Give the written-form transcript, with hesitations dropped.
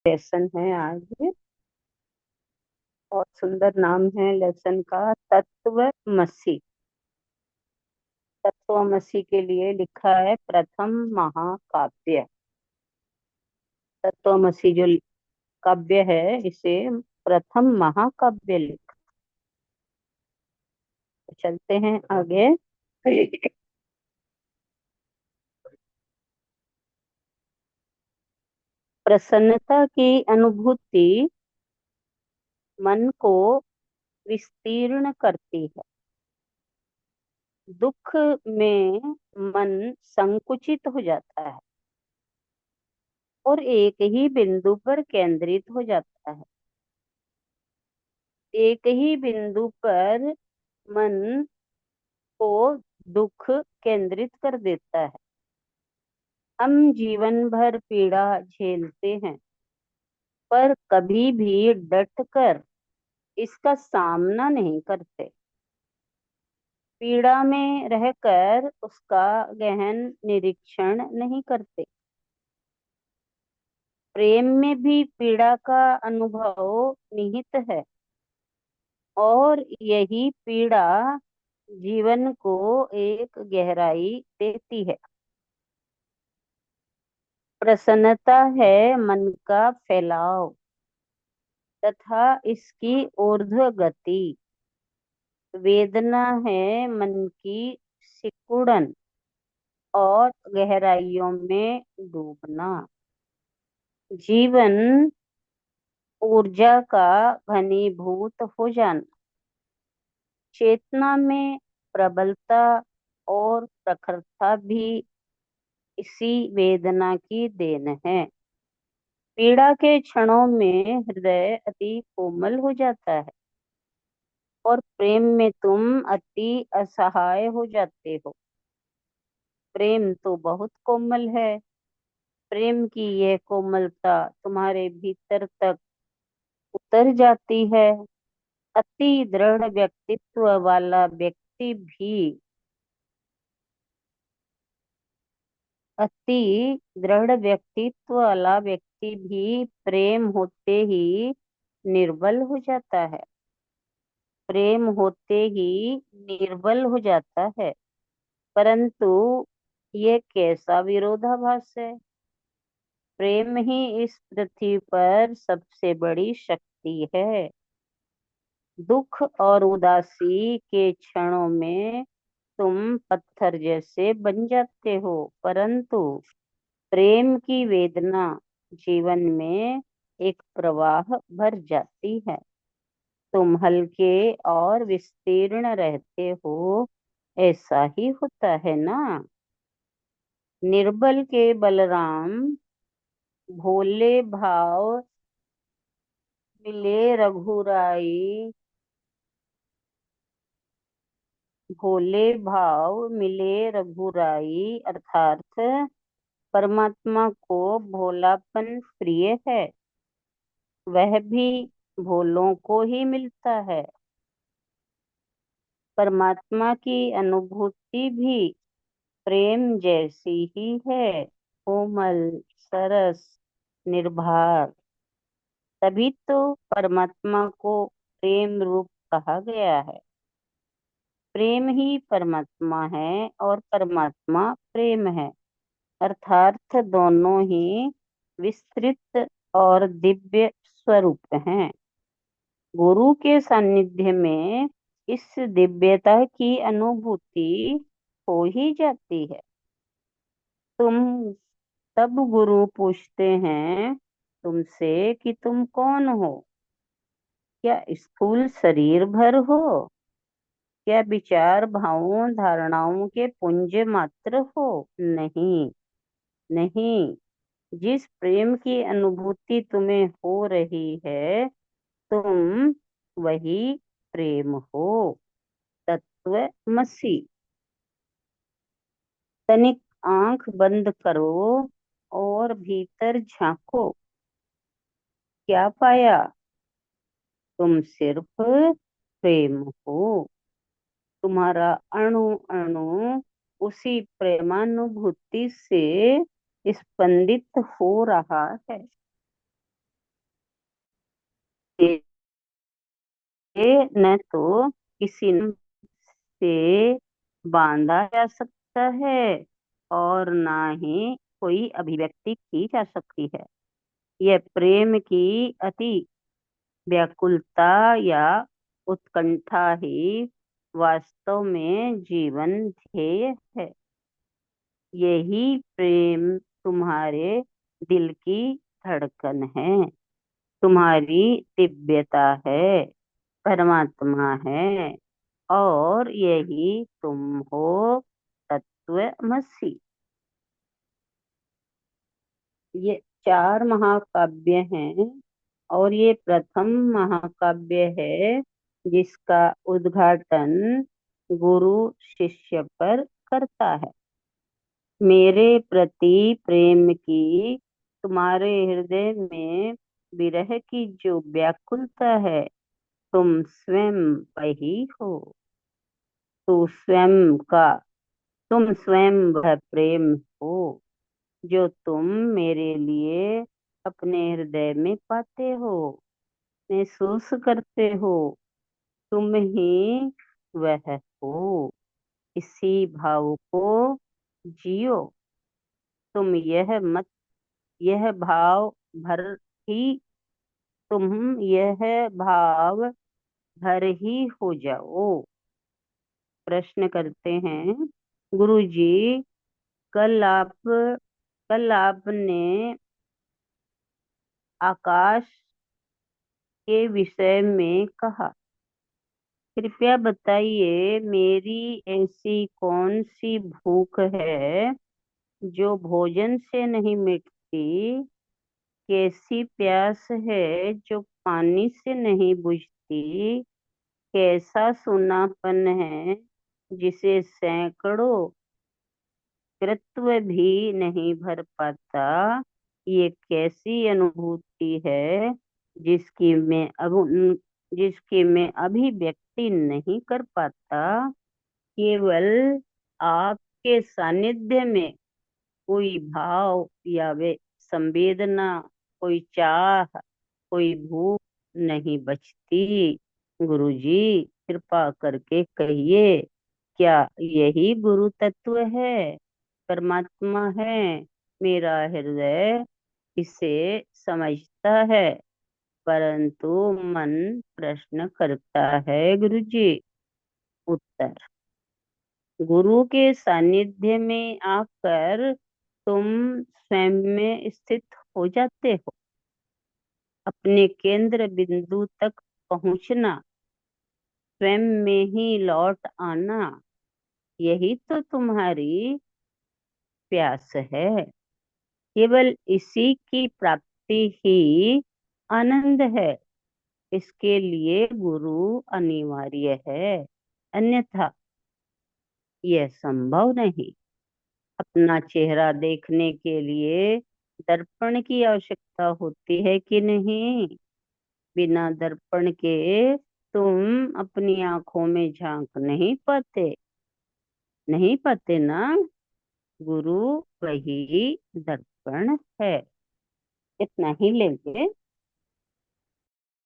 Lesson है आज। और सुंदर नाम है लेसन का, तत्वमसि। तत्वमसि के लिए लिखा है प्रथम महाकाव्य। तत्वमसि जो काव्य है, इसे प्रथम महाकाव्य लिखा। चलते हैं आगे। प्रसन्नता की अनुभूति मन को विस्तीर्ण करती है। दुख में मन संकुचित हो जाता है और एक ही बिंदु पर केंद्रित हो जाता है। एक ही बिंदु पर मन को दुख केंद्रित कर देता है। हम जीवन भर पीड़ा झेलते हैं, पर कभी भी डट कर इसका सामना नहीं करते। पीड़ा में रहकर उसका गहन निरीक्षण नहीं करते। प्रेम में भी पीड़ा का अनुभव निहित है, और यही पीड़ा जीवन को एक गहराई देती है। प्रसन्नता है मन का फैलाव तथा इसकी ऊर्ध्व गति। वेदना है मन की सिकुड़न और गहराइयों में डूबना। जीवन ऊर्जा का घनीभूत हो जाना। चेतना में प्रबलता और प्रखरता भी इसी वेदना की देन है। पीड़ा के क्षणों में हृदय अति कोमल हो जाता है, और प्रेम में तुम अति असहाय हो जाते हो। प्रेम तो बहुत कोमल है। प्रेम की यह कोमलता तुम्हारे भीतर तक उतर जाती है। अति दृढ़ व्यक्तित्व वाला व्यक्ति भी अति दृढ़ व्यक्तित्व वाला व्यक्ति भी प्रेम होते ही निर्बल हो जाता है। प्रेम होते ही निर्बल हो जाता है। परंतु ये कैसा विरोधाभास है। प्रेम ही इस पृथ्वी पर सबसे बड़ी शक्ति है। दुख और उदासी के क्षणों में तुम पत्थर जैसे बन जाते हो, परंतु प्रेम की वेदना जीवन में एक प्रवाह भर जाती है। तुम हल्के और विस्तीर्ण रहते हो। ऐसा ही होता है ना। निर्बल के बलराम, भोले भाव मिले रघुराई। भोले भाव मिले रघुराई अर्थात परमात्मा को भोलापन प्रिय है। वह भी भोलों को ही मिलता है। परमात्मा की अनुभूति भी प्रेम जैसी ही है, कोमल, सरस, निर्भर। तभी तो परमात्मा को प्रेम रूप कहा गया है। प्रेम ही परमात्मा है और परमात्मा प्रेम है, अर्थात दोनों ही विस्तृत और दिव्य स्वरूप हैं। गुरु के सानिध्य में इस दिव्यता की अनुभूति हो ही जाती है। तुम तब गुरु पूछते हैं तुमसे कि तुम कौन हो। क्या स्थूल शरीर भर हो? क्या विचार भावों धारणाओं के पुंज मात्र हो? नहीं, नहीं। जिस प्रेम की अनुभूति तुम्हें हो रही है, तुम वही प्रेम हो। तत्वमसि। तनिक आंख बंद करो और भीतर झांको। क्या पाया? तुम सिर्फ प्रेम हो। तुम्हारा अणु अणु उसी प्रेमानुभूति से स्पंदित हो रहा है। न तो किसी से बांधा जा सकता है और ना ही कोई अभिव्यक्ति की जा सकती है। यह प्रेम की अति व्याकुलता या उत्कंठा ही वास्तव में जीवन ध्येय है। यही प्रेम तुम्हारे दिल की धड़कन है, तुम्हारी दिव्यता है, परमात्मा है, और यही तुम हो, तत्वमसि। ये चार महाकाव्य हैं और ये प्रथम महाकाव्य है जिसका उद्घाटन गुरु शिष्य पर करता है। मेरे प्रति प्रेम की तुम्हारे हृदय में विरह की जो व्याकुलता है, तुम स्वयं वही हो। तू स्वयं का तुम स्वयं वह प्रेम हो जो तुम मेरे लिए अपने हृदय में पाते हो, महसूस करते हो। तुम ही वह हो। इसी भाव को जियो। तुम यह भाव भर ही तुम यह भाव भर ही हो जाओ। प्रश्न करते हैं, गुरु जी, कल आप कल आपने आकाश के विषय में कहा। कृपया बताइए, मेरी ऐसी कौन सी भूख है जो भोजन से नहीं मिटती? कैसी प्यास है जो पानी से नहीं बुझती? कैसा सूनापन है जिसे सैकड़ों कृत्व भी नहीं भर पाता? ये कैसी अनुभूति है जिसकी मैं अभिव्यक्ति नहीं कर पाता? केवल आपके सानिध्य में कोई भाव या वे संवेदना, कोई चाह, कोई भूख नहीं बचती। गुरुजी, कृपा करके कहिए, क्या यही गुरु तत्व है, परमात्मा है? मेरा हृदय इसे समझता है, परंतु मन प्रश्न करता है। गुरुजी, उत्तर, गुरु के सानिध्य में आकर तुम स्वयं में स्थित हो जाते हो। अपने केंद्र बिंदु तक पहुंचना, स्वयं में ही लौट आना, यही तो तुम्हारी प्यास है। केवल इसी की प्राप्ति ही आनंद है। इसके लिए गुरु अनिवार्य है, अन्यथा यह संभव नहीं। अपना चेहरा देखने के लिए दर्पण की आवश्यकता होती है कि नहीं? बिना दर्पण के तुम अपनी आंखों में झांक नहीं पाते ना? गुरु वही दर्पण है। इतना ही लेंगे।